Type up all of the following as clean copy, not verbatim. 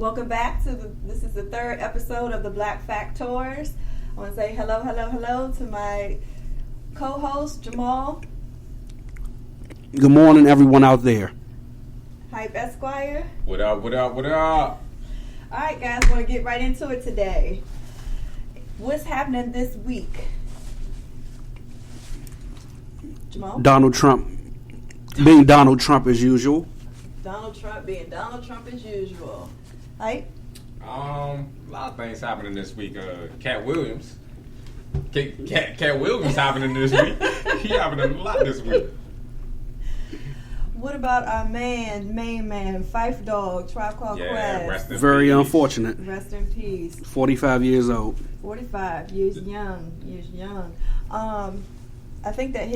Welcome back to this is the third episode of the Black FacTours. I want to say hello to my co-host Jamal. Good morning, everyone out there. Hype Esquire. What up? All right, guys, want to get right into it today. What's happening this week? Jamal? Donald Trump being Donald Trump as usual. Donald Trump being Donald Trump as usual. Hype? A lot of things happening this week. Katt Williams. Katt Williams happening this week. He happening a lot this week. What about our main man, Phife Dawg, Tribe Called Quest? Very unfortunate. Rest in peace. 45 years old. 45 years young. I think that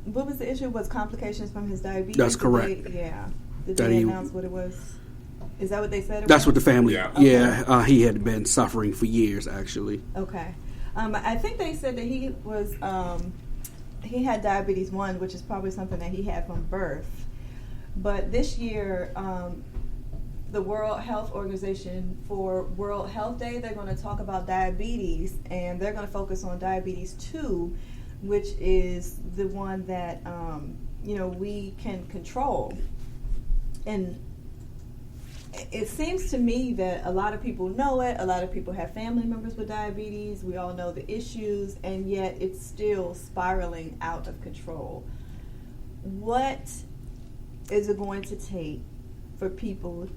what was the issue? Was complications from his diabetes? That's correct. Did they announce what it was? Is that what they said? That's what the family. Yeah. Okay. He had been suffering for years, actually. Okay. I think they said that he was. He had diabetes 1, which is probably something that he had from birth. But this year, the World Health Organization, for World Health Day, they're going to talk about diabetes, and they're going to focus on diabetes 2, which is the one that we can control. And it seems to me that a lot of people know it. A lot of people have family members with diabetes. We all know the issues, and yet it's still spiraling out of control. What is it going to take for people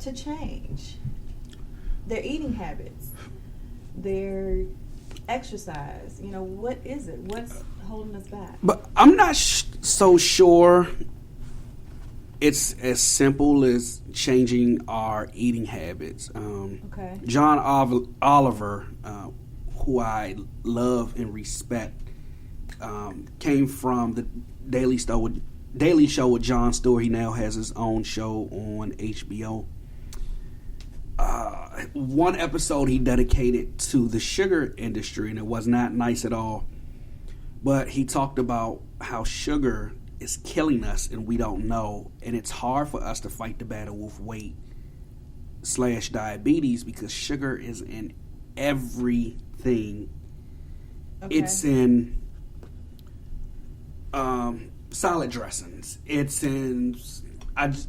to change their eating habits, their exercise? What is it? What's holding us back? But I'm not so sure it's as simple as changing our eating habits. Okay. John Oliver, who I love and respect, came from the Daily Show with Jon Stewart. He now has his own show on HBO. One episode he dedicated to the sugar industry, and it was not nice at all. But he talked about how sugar is killing us and we don't know, and it's hard for us to fight the battle with weight / diabetes because sugar is in everything. Okay. It's in salad dressings. It's in.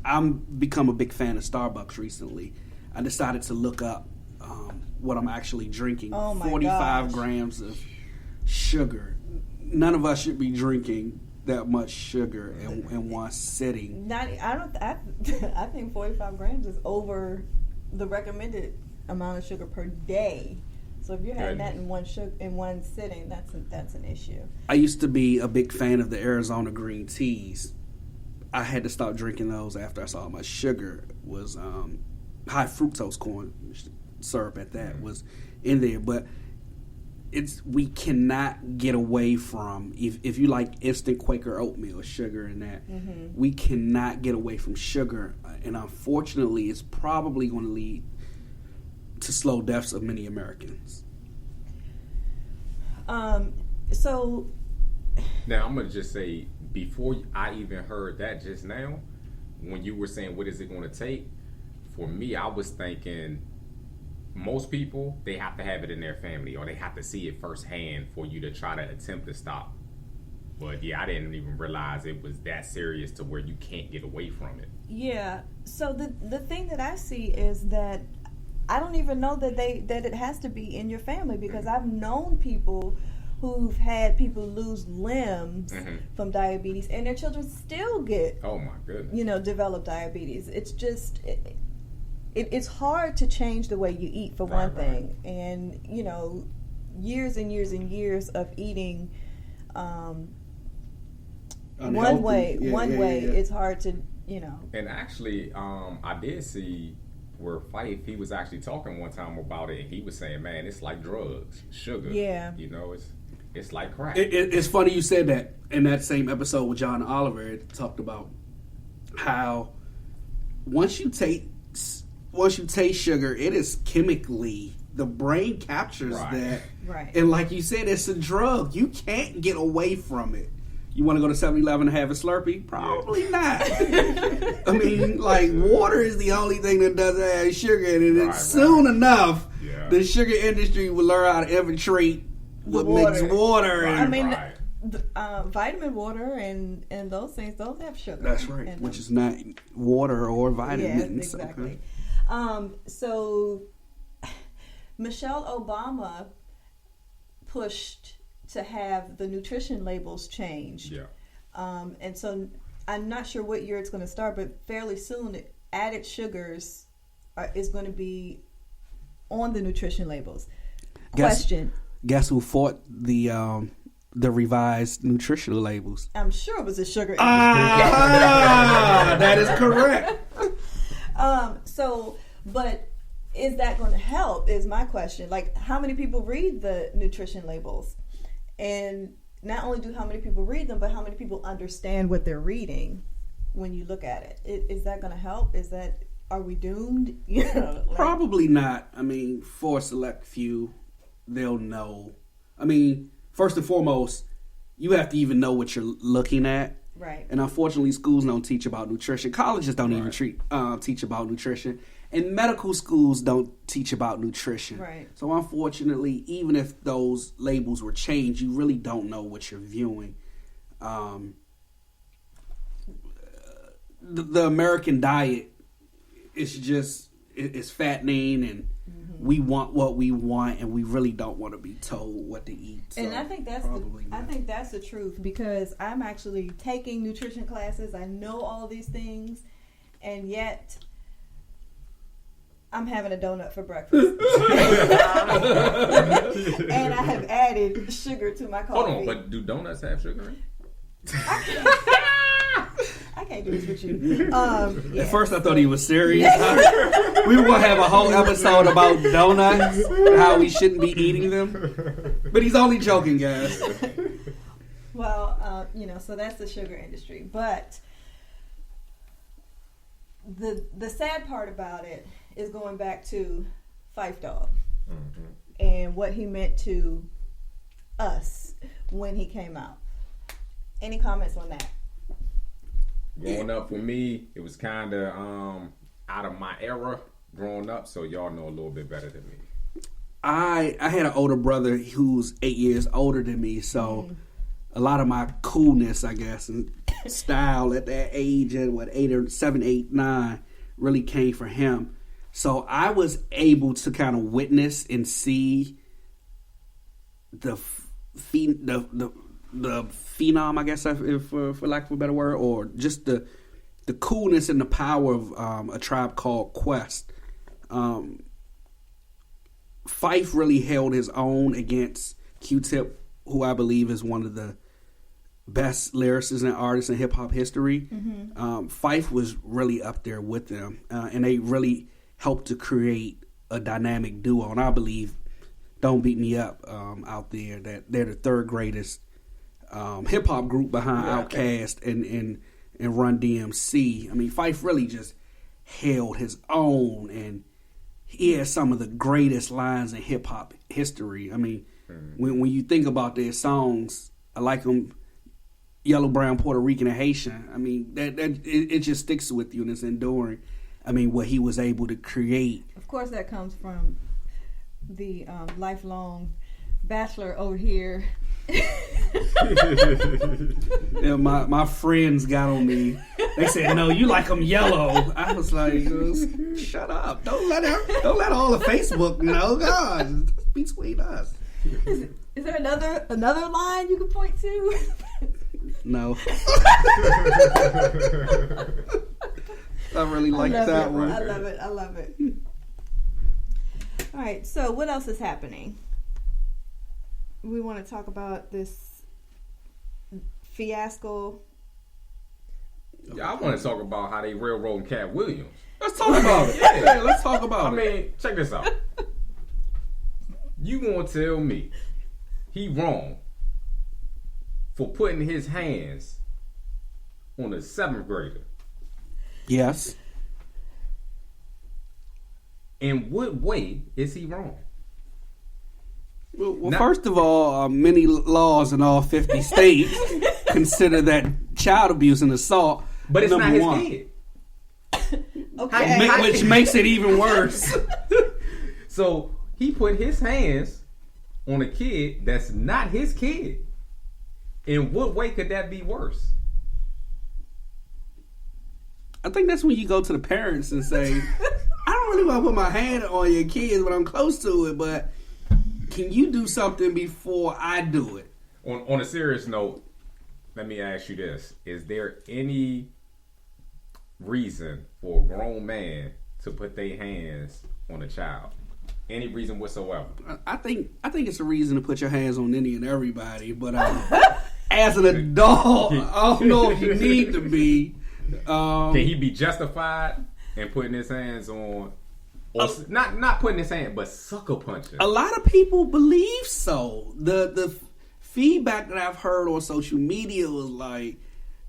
I'm become a big fan of Starbucks recently. I decided to look up what I'm actually drinking. Oh my 45 gosh. grams of sugar. None of us should be drinking that much sugar in one sitting. I think 45 grams is over the recommended amount of sugar per day. So if you're having that in one sitting, that's an issue. I used to be a big fan of the Arizona green teas. I had to stop drinking those after I saw how much sugar was high fructose corn syrup at that was in there. But we cannot get away from, if you like instant Quaker oatmeal, sugar and that, we cannot get away from sugar. And unfortunately, it's probably going to lead to slow deaths of many Americans. So now I'm going to just say, before I even heard that just now, when you were saying what is it going to take, for me, I was thinking most people, they have to have it in their family or they have to see it firsthand for you to try to attempt to stop. But yeah, I didn't even realize it was that serious to where you can't get away from it. Yeah. So the thing that I see is that I don't even know that it has to be in your family, because I've known people who've had people lose limbs from diabetes, and their children still get develop diabetes. It's just it's hard to change the way you eat, for one thing, and years and years and years of eating one way. It's hard to And actually, I did see where Phife, he was actually talking one time about it, and he was saying, man, it's like drugs, sugar. Yeah. It's like crack. It's funny you said that. In that same episode with John Oliver, it talked about how once you taste sugar, it is chemically, the brain captures that. Right. And like you said, it's a drug. You can't get away from it. You want to go to 7-Eleven and have a Slurpee? Probably not. I mean, like, water is the only thing that doesn't have sugar in it. And soon enough, the sugar industry will learn how to infiltrate what makes water. I mean, vitamin water and those things, those have sugar. That's right, which is not water or vitamins. Yes, exactly. So Michelle Obama pushed to have the nutrition labels changed. Yeah. And so I'm not sure what year it's going to start, but fairly soon added sugars is going to be on the nutrition labels. Guess who fought the revised nutritional labels? I'm sure it was a sugar industry. That is correct. But is that going to help is my question. Like, how many people read the nutrition labels? And not only how many people read them, but how many people understand what they're reading when you look at it? Is that going to help? Are we doomed? Probably not. I mean, for a select few, they'll know. I mean, first and foremost, you have to even know what you're looking at. Right. And unfortunately, schools don't teach about nutrition. Colleges don't even teach about nutrition. And medical schools don't teach about nutrition. Right. So unfortunately, even if those labels were changed, you really don't know what you're viewing. The American diet is fattening, and we want what we want, and we really don't want to be told what to eat. So and I think that's the truth, because I'm actually taking nutrition classes. I know all these things, and yet I'm having a donut for breakfast. And I have added sugar to my coffee. Hold on, but do donuts have sugar in it? I can't do this with you. At first I thought he was serious. We were going to have a whole episode about donuts, how we shouldn't be eating them. But he's only joking, guys. Well, so that's the sugar industry. But the sad part about it is going back to Phife Dawg and what he meant to us when he came out. Any comments on that? Growing up for me, it was kind of out of my era growing up, so y'all know a little bit better than me. I had an older brother who's 8 years older than me, so a lot of my coolness, I guess, and style at that age, at 7, 8, 9, really came from him. So I was able to kind of witness and see the phenom, I guess, if for lack of a better word, or just the coolness and the power of A Tribe Called Quest. Phife really held his own against Q-Tip, who I believe is one of the best lyricists and artists in hip-hop history. Phife was really up there with them, and they really helped to create a dynamic duo. And I believe, don't beat me up out there, that they're the third greatest hip-hop group behind Outkast and Run DMC. I mean, Phife really just held his own, and he has some of the greatest lines in hip-hop history. I mean, when you think about their songs, I like them, Yellow, Brown, Puerto Rican, and Haitian. I mean, it just sticks with you, and it's enduring. I mean, what he was able to create. Of course, that comes from the lifelong bachelor over here. Yeah, my friends got on me. They said, "No, you like them yellow." I was like, "Shut up! Don't let all of Facebook know. God, it's between us." Is there another line you can point to? No. I really like that one. I love it. All right, so what else is happening? We want to talk about this fiasco. Yeah, I want to talk about how they railroading Katt Williams. Let's talk about it. Yeah, let's talk about it. I mean, check this out. You gonna tell me he wrong for putting his hands on a 7th grader? Yes. In what way is he wrong? Well, first of all, many laws in all 50 states consider that child abuse and assault. But it's not his one. kid. Okay. Which makes it even worse. So he put his hands on a kid that's not his kid. In what way could that be worse? I think that's when you go to the parents and say, I don't really want to put my hand on your kids when I'm close to it, but can you do something before I do it? On a serious note, let me ask you this. Is there any reason for a grown man to put their hands on a child? Any reason whatsoever? I think it's a reason to put your hands on any and everybody, but as an adult, I don't know if you need to be. Can he be justified in putting his hands on, or not putting his hand, but sucker punching? A lot of people believe so. The feedback that I've heard on social media was like,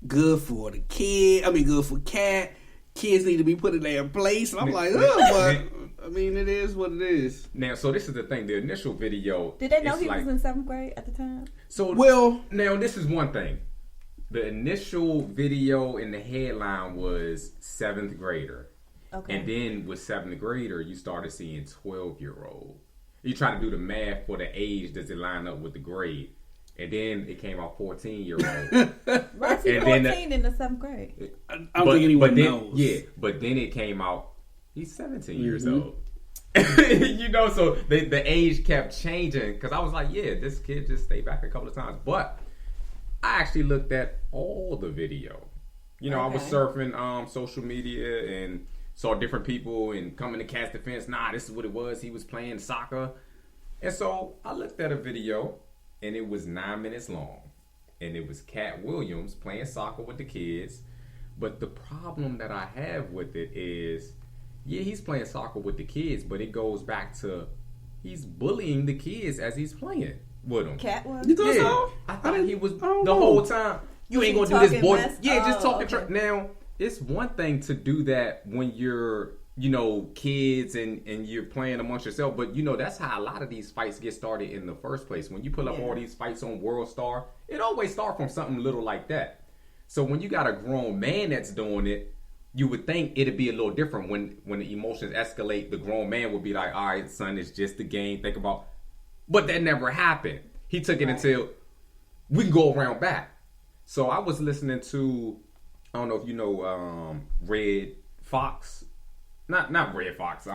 good for the kid. I mean, good for Katt. Kids need to be put in their place. And I'm like, but I mean, it is what it is. Now, so this is the thing. The initial video. Did they know he was in 7th grade at the time? So well, now this is one thing. The initial video in the headline was 7th grader. Okay. And then with 7th grader, you started seeing 12-year-old. You try to do the math for the age. Does it line up with the grade? And then it came out 14-year-old. Why is he 14 in the 7th grade? I don't think anyone then, knows. Yeah, but then it came out, he's 17 years old. You know, so the age kept changing. Because I was like, yeah, this kid just stayed back a couple of times. But I actually looked at all the video. You know, I was surfing social media and saw different people and coming to Katt's defense. Nah, this is what it was. He was playing soccer. And so I looked at a video, and it was 9 minutes long. And it was Katt Williams playing soccer with the kids. But the problem that I have with it is, yeah, he's playing soccer with the kids, but it goes back to he's bullying the kids as he's playing with them. Katt was? You thought so? I thought he was the whole time. You ain't gonna do this, boy. Yeah, just talking. Now, it's one thing to do that when you're, you know, kids and you're playing amongst yourself, but you know that's how a lot of these fights get started in the first place. When you pull up all these fights on World Star, it always starts from something little like that. So when you got a grown man that's doing it, you would think it'd be a little different when the emotions escalate. The grown man would be like, all right, son, it's just a game. Think about, but that never happened. He took it until we can go around back. So I was listening to, I don't know if you know, Red Fox. Not Red Fox.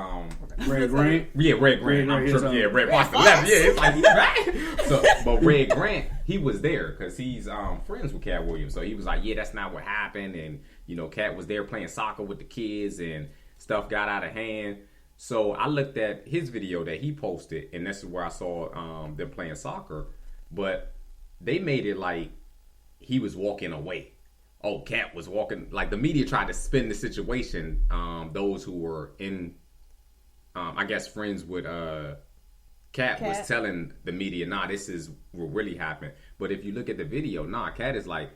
Red Grant. Yeah, Red Grant. I'm sure. Yeah, Red Fox. Yeah, it's like he's right. So, but Red Grant, he was there because he's friends with Katt Williams. So he was like, yeah, that's not what happened. And you know, Katt was there playing soccer with the kids, and stuff got out of hand. So I looked at his video that he posted, and this is where I saw them playing soccer. But they made it like he was walking away. Oh, Katt was walking. Like the media tried to spin the situation. Those who were in, I guess, friends with Katt was telling the media, nah, this is what really happened. But if you look at the video, nah, Katt is like,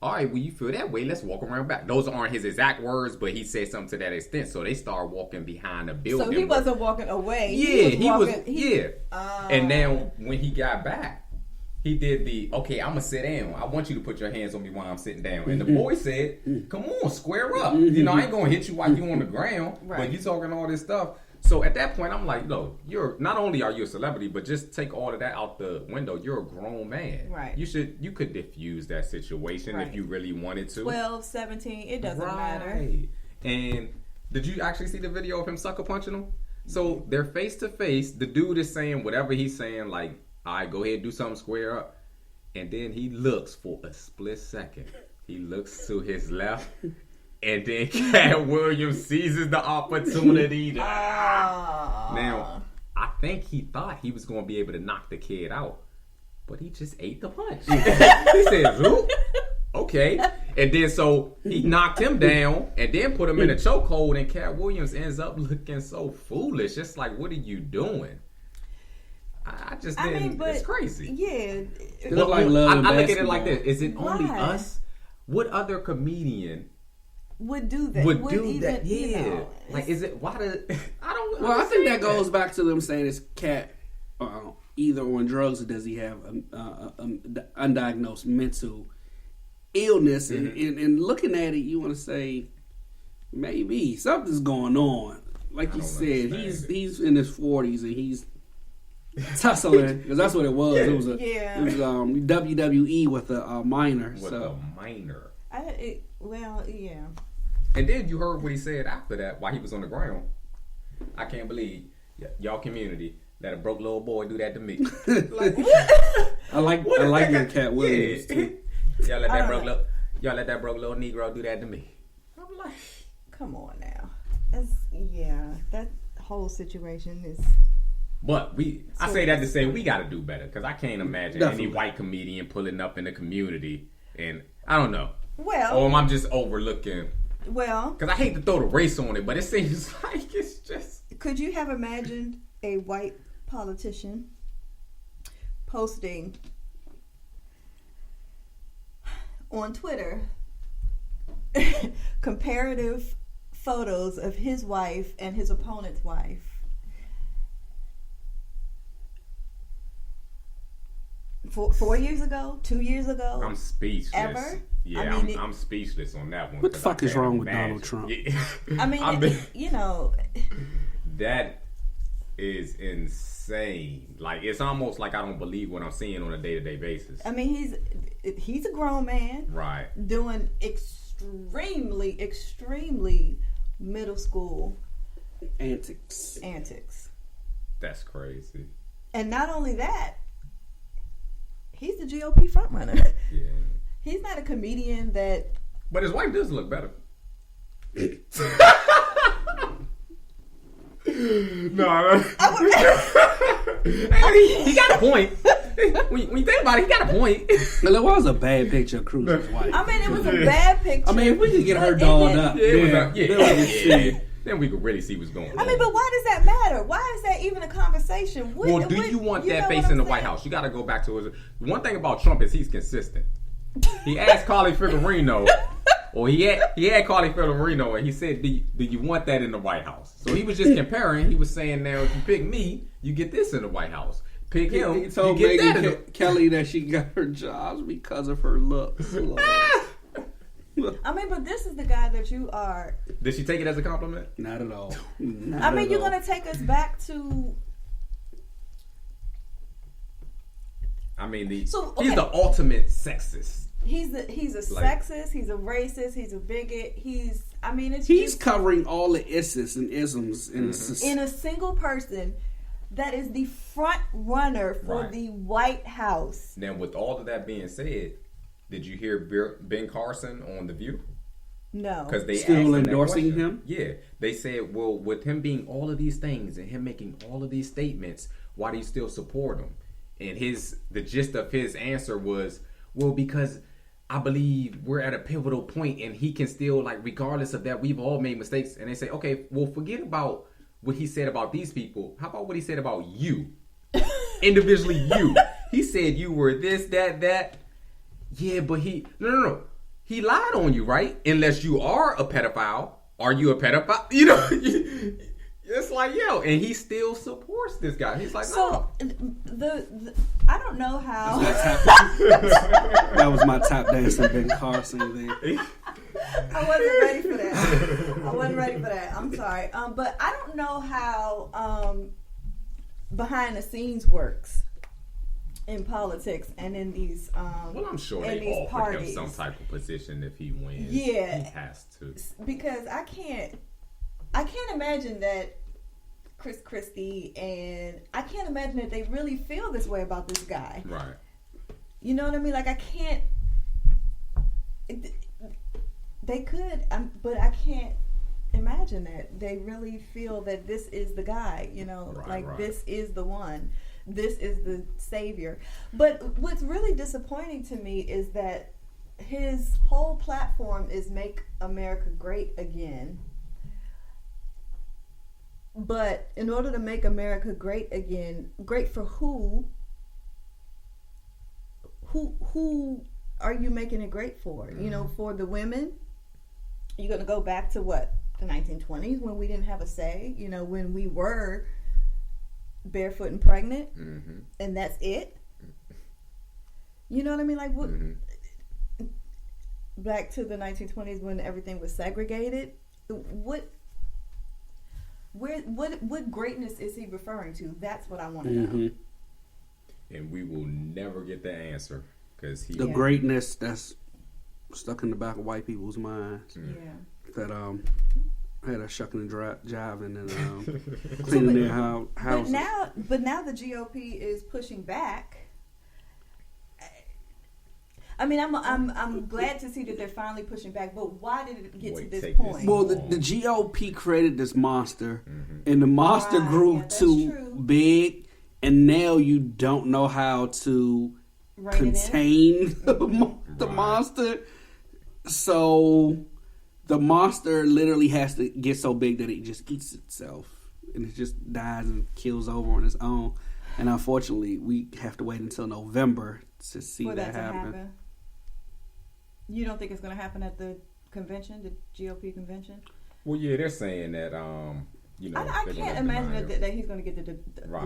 all right, well, you feel that way, let's walk around back. Those aren't his exact words, but he said something to that extent. So they start walking behind the building. So he wasn't walking away. Yeah, he was. And now when he got back, he did the, okay, I'm going to sit down. I want you to put your hands on me while I'm sitting down. And the boy said, come on, square up. You know, I ain't going to hit you while you on the ground. But you talking all this stuff. So at that point, I'm like, no, you're not only are you a celebrity, but just take all of that out the window. You're a grown man. Right. You could diffuse that situation if you really wanted to. 12, 17, it doesn't matter. And did you actually see the video of him sucker punching him? So they're face to face. The dude is saying whatever he's saying, like, all right, go ahead, do something, square up. And then he looks for a split second. He looks to his left. And then Katt Williams seizes the opportunity. Now, I think he thought he was going to be able to knock the kid out. But he just ate the punch. He said, "Oop, okay." And then so he knocked him down and then put him in a chokehold. And Katt Williams ends up looking so foolish. It's like, what are you doing? I just didn't. It's crazy. Yeah. Look like love I look at it like this. Is it only us? What other comedian would do that? Yeah. You know, like, is it, why does, I don't Well, I think that goes back to them saying it's Katt either on drugs or does he have undiagnosed mental illness, and looking at it, you want to say maybe something's going on. Like you said, he's in his 40s and he's tussling because that's what it was. It was WWE with a minor. With a minor. Yeah. And then you heard what he said after that while he was on the ground. I can't believe y'all community let a broke little boy do that to me. Like, I like your Katt Williams too. Y'all let that broke little Negro do that to me. I'm like, come on now. That whole situation is. But I say that to say we got to do better because I can't imagine Definitely. any white comedian pulling up in the community and I don't know. Well, or I'm just overlooking. Well, because I hate to throw the race on it, but it seems like it's just. Could you have imagined a white politician posting on Twitter comparative photos of his wife and his opponent's wife? 4 years ago, 2 years ago, I'm speechless. Ever? Yeah, I mean, I'm speechless on that one. What the fuck is wrong with Donald Trump? Yeah. I mean, that is insane. Like, it's almost like I don't believe what I'm seeing on a day-to-day basis. I mean, he's a grown man, right? Doing extremely middle school antics. That's crazy. And not only that, he's the GOP frontrunner. Yeah. He's not a comedian that. But his wife does look better. No, he got a point. When you think about it, he got a point. Well, it was a bad picture of Cruz's wife. I mean, it was a bad picture. I mean, if we could get her dolled up, then we could really see what's going on. I mean, but why does that matter? Why is that even a conversation? Do you want that face in the White House? You got to go back to his. One thing about Trump is he's consistent. He asked Carly Fiorina, or he had Carly Fiorina, and he said, do you want that in the White House? So he was just comparing. He was saying, now, if you pick me, you get this in the White House. Pick him, he told you get Megyn that Kelly that she got her jobs because of her looks. I mean, but this is the guy that you are. Did she take it as a compliment? Not at all. I mean, you're going to take us back to. I mean, he's the ultimate sexist. He's a sexist. He's a racist. He's a bigot. He's covering all the isms and isms in a single person. That is the front runner for the White House. Now, with all of that being said, did you hear Ben Carson on The View? No. Because they still endorsing him? Yeah. They said, well, with him being all of these things and him making all of these statements, why do you still support him? And the gist of his answer was, well, because I believe we're at a pivotal point and he can still, like, regardless of that, we've all made mistakes. And they say, okay, well, forget about what he said about these people. How about what he said about you? Individually, you. He said you were this, that. Yeah, but no. He lied on you, right? Unless you are a pedophile. Are you a pedophile? You know, it's like, yo, and he still supports this guy. He's like, no. So, I don't know how. That was my tap dancing Ben Carson there. I wasn't ready for that. I'm sorry. But I don't know how behind the scenes works in politics and in these well, I'm sure they offer parties. him some type of position if he wins. Yeah. He has to. Because I can't imagine that Chris Christie and I can't imagine that they really feel this way about this guy. Right. You know what I mean? Like, I can't. They could, but I can't imagine that they really feel that this is the guy. You know, this is the one. This is the savior. But what's really disappointing to me is that his whole platform is "Make America Great Again." But in order to make America great again, great for who? Who are you making it great for? Mm-hmm. You know, for the women? You're going to go back to what? The 1920s when we didn't have a say? You know, when we were barefoot and pregnant? And that's it? You know what I mean? Like, what? back to the 1920s when everything was segregated, what greatness is he referring to? That's what I want to know. And we will never get the answer because the greatness that's stuck in the back of white people's minds. That had a shucking and jiving and cleaning their houses. But now the GOP is pushing back. I mean, I'm glad to see that they're finally pushing back. But why did it get to this point? Well, the GOP created this monster, and the monster grew too big, and now you don't know how to contain the monster. So the monster literally has to get so big that it just eats itself, and it just dies and kills over on its own. And unfortunately, we have to wait until November to see that happen. You don't think it's going to happen at the convention, the GOP convention? Well, yeah, they're saying that, you know, I can't imagine that he's going to get the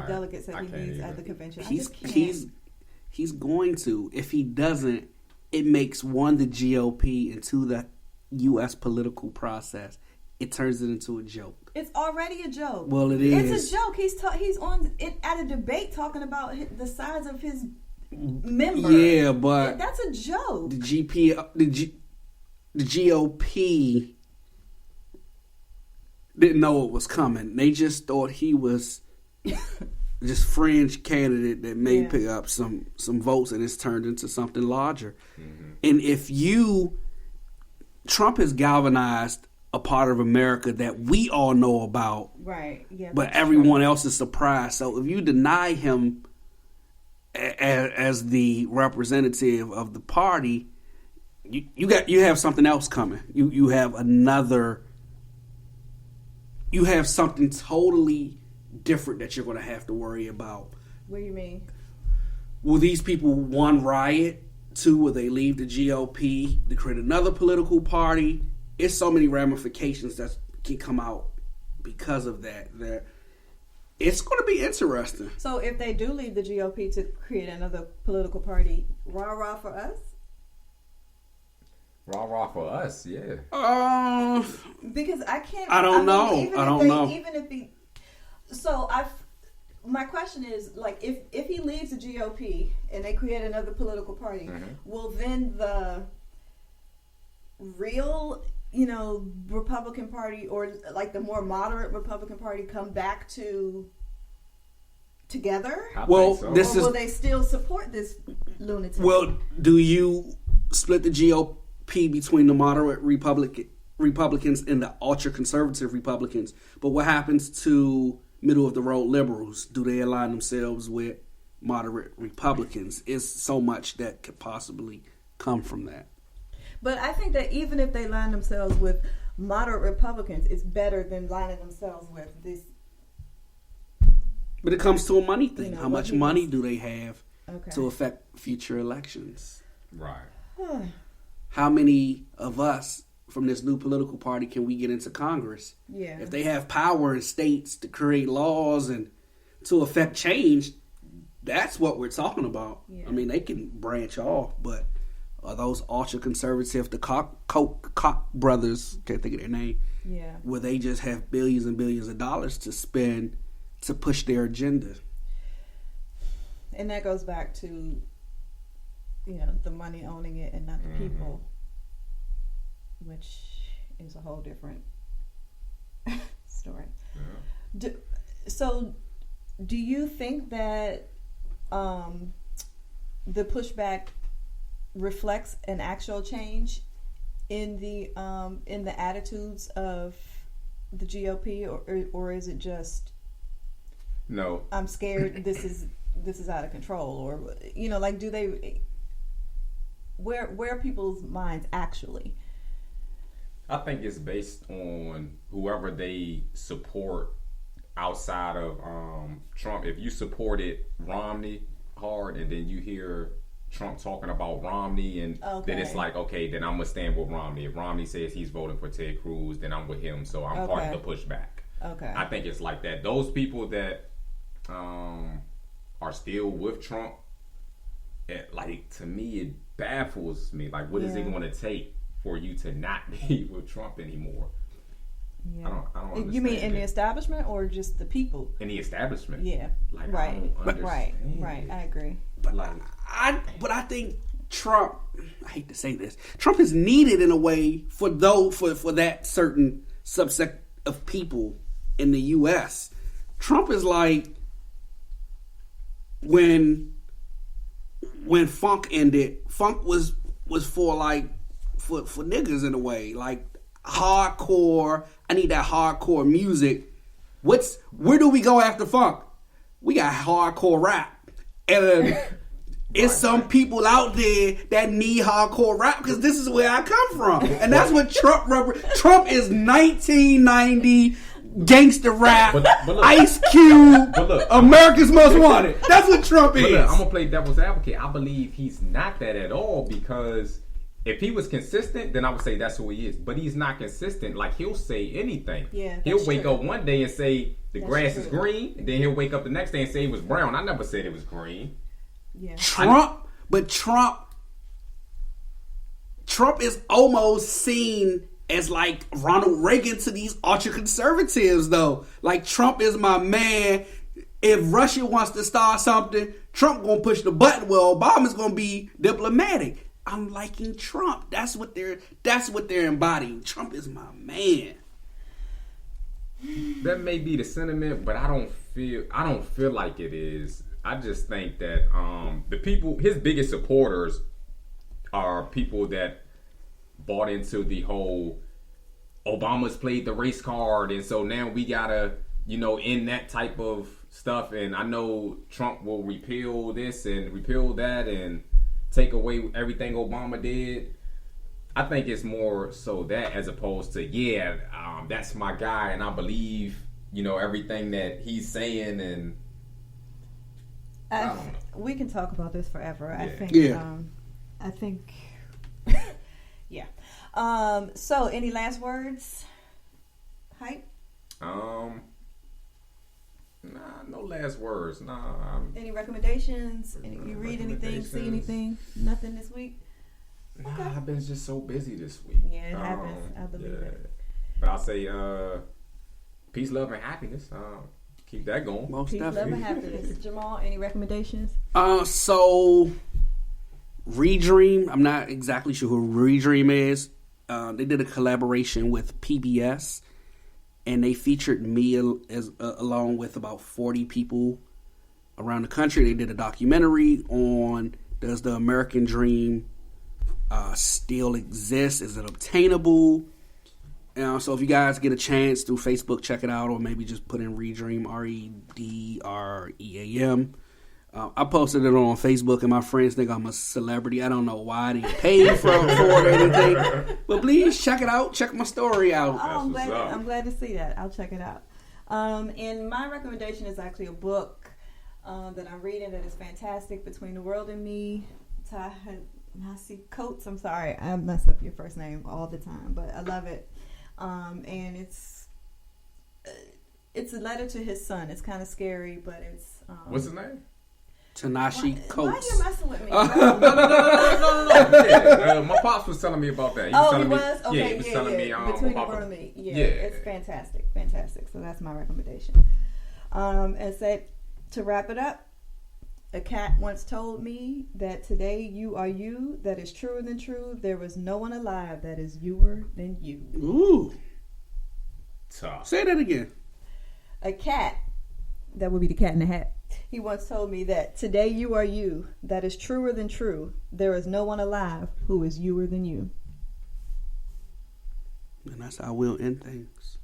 delegates that he needs at the convention. He's going to. If he doesn't, it makes the GOP into the U.S. political process. It turns it into a joke. It's already a joke. Well, it is. It's a joke. He's on at a debate talking about the size of his member. Yeah, but that's a joke. The GOP didn't know it was coming. They just thought he was just fringe candidate that may pick up some votes, and it's turned into something larger. And if Trump has galvanized a part of America that we all know about, right? Yeah, but everyone else is surprised. So if you deny him as the representative of the party, you have something else coming. You have something totally different that you're going to have to worry about. What do you mean? Will these people, one, riot? Two, will they leave the GOP to create another political party? It's so many ramifications that can come out because of that. It's going to be interesting. So if they do leave the GOP to create another political party, rah-rah for us? Rah-rah for us, yeah. Because I can't... I don't know. Even if he... So my question is, like, if he leaves the GOP and they create another political party, will then the real, Republican Party, or like the more moderate Republican Party, come back together? Well, so. Or will they still support this lunatic? Well, do you split the GOP between the moderate Republicans and the ultra-conservative Republicans? But what happens to middle-of-the-road liberals? Do they align themselves with moderate Republicans? It's so much that could possibly come from that. But I think that even if they line themselves with moderate Republicans, it's better than lining themselves with this. But it comes to a money thing. How much money do they have to affect future elections? Right. How many of us from this new political party can we get into Congress? Yeah. If they have power in states to create laws and to affect change, that's what we're talking about. Yeah. I mean, they can branch off, but are those ultra-conservative, the Koch brothers, can't think of their name, where they just have billions and billions of dollars to spend to push their agenda? And that goes back to, the money owning it and not the people, which is a whole different story. Yeah. Do you think that the pushback reflects an actual change in the attitudes of the GOP, or is it just no? I'm scared. This is out of control, or like, do they? Where are people's minds actually? I think it's based on whoever they support outside of Trump. If you supported Romney hard, and then you hear Trump talking about Romney, and then it's like, okay, then I'm gonna stand with Romney. If Romney says he's voting for Ted Cruz, then I'm with him. So I'm part of the pushback. Okay, I think it's like that. Those people that are still with Trump, to me, it baffles me. Like, what is it going to take for you to not be with Trump anymore. Yeah. I don't understand. You mean in that. the establishment or just the people? In the establishment? Yeah. Like, Right. I don't understand. Right. I agree. But I think Trump, I hate to say this, Trump is needed in a way for that certain subset of people in the U.S. Trump is like when funk ended. Funk was for for niggas in a way, like hardcore. I need that hardcore music. Where do we go after funk? We got hardcore rap, and it's some people out there that need hardcore rap because this is where I come from, and that's what Trump is 1990 gangster rap, but look, Ice Cube, but look, America's Most Wanted. That's what Trump is. But look, I'm gonna play devil's advocate. I believe he's not that at all, because if he was consistent, then I would say that's who he is. But he's not consistent. Like, he'll say anything. Yeah, he'll wake up one day and say the That's grass true. is green, and then he'll wake up the next day and say it was brown. I never said it was green. Yeah. Trump is almost seen as like Ronald Reagan to these ultra conservatives, though. Like, Trump is my man. If Russia wants to start something, Trump gonna push the button. Well, Obama's gonna be diplomatic. I'm liking Trump. That's what they're embodying. Trump is my man. That may be the sentiment, but I don't feel like it is. I just think that the people, his biggest supporters, are people that bought into the whole Obama's played the race card, and so now we gotta, end that type of stuff. And I know Trump will repeal this and repeal that and take away everything Obama did. I think it's more so that, as opposed to, that's my guy and I believe, everything that he's saying. And I don't know. We can talk about this forever. Yeah. I think yeah. So any last words? Hype? Nah, no last words. Nah. Any recommendations? You read anything? See anything? Nothing this week? Nah, Okay. I've been just so busy this week. Yeah, it happens. I believe it. But I'll say peace, love, and happiness. Keep that going. Most Peace, love, and definitely. happiness. Jamal, any recommendations? So Redream, I'm not exactly sure who Redream is. They did a collaboration with PBS, and they featured me along with about 40 people around the country. They did a documentary on, does the American dream still exist? Is it obtainable? So if you guys get a chance through Facebook, check it out, or maybe just put in Redream, REDREAM. I posted it on Facebook, and my friends think I'm a celebrity. I don't know why I didn't pay for it or anything, but please check it out. Check my story out. Oh, I'm glad to see that. I'll check it out. And my recommendation is actually a book that I'm reading that is fantastic, Between the World and Me. Nasi Coates. I'm sorry, I mess up your first name all the time, but I love it. And it's a letter to his son. It's kind of scary, but it's What's his name? Tanashi Coates. Why are you messing with me? No. Yeah, my pops was telling me about that. He was? Okay, he was telling me Between the about World and Me. Yeah, yeah, it's fantastic. So that's my recommendation. And said, to wrap it up, a cat once told me that today you are you. That is truer than true. There was no one alive that is youer than you. Ooh. Tough. Say that again. A cat, that would be the Cat in the Hat. He once told me that today you are you. That is truer than true. There is no one alive who is youer than you. And that's how we'll end things.